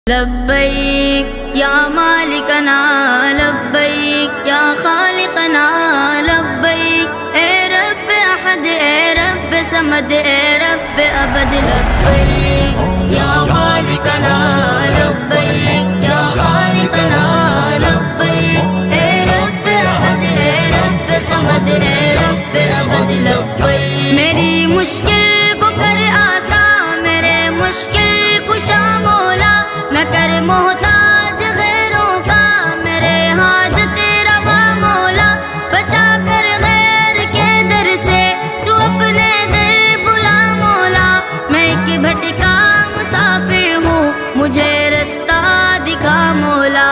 لبیک یا مالکنا لبیک یا خالقنا لبیک اے رب احد اے رب صمد اے رب ابد لبیک یا مالکنا لبیک یا خالقنا لبیک اے رب احد اے رب صمد اے رب ابد لبیک میری مشکل کو کر آسان میرے مشکل کشا مولا نہ کر محتاج غیروں کا میرے حاجت روا مولا بچا کر غیر کے در سے تو اپنے در بلا مولا میں ایک بھٹکا مسافر ہوں مجھے رستہ دکھا مولا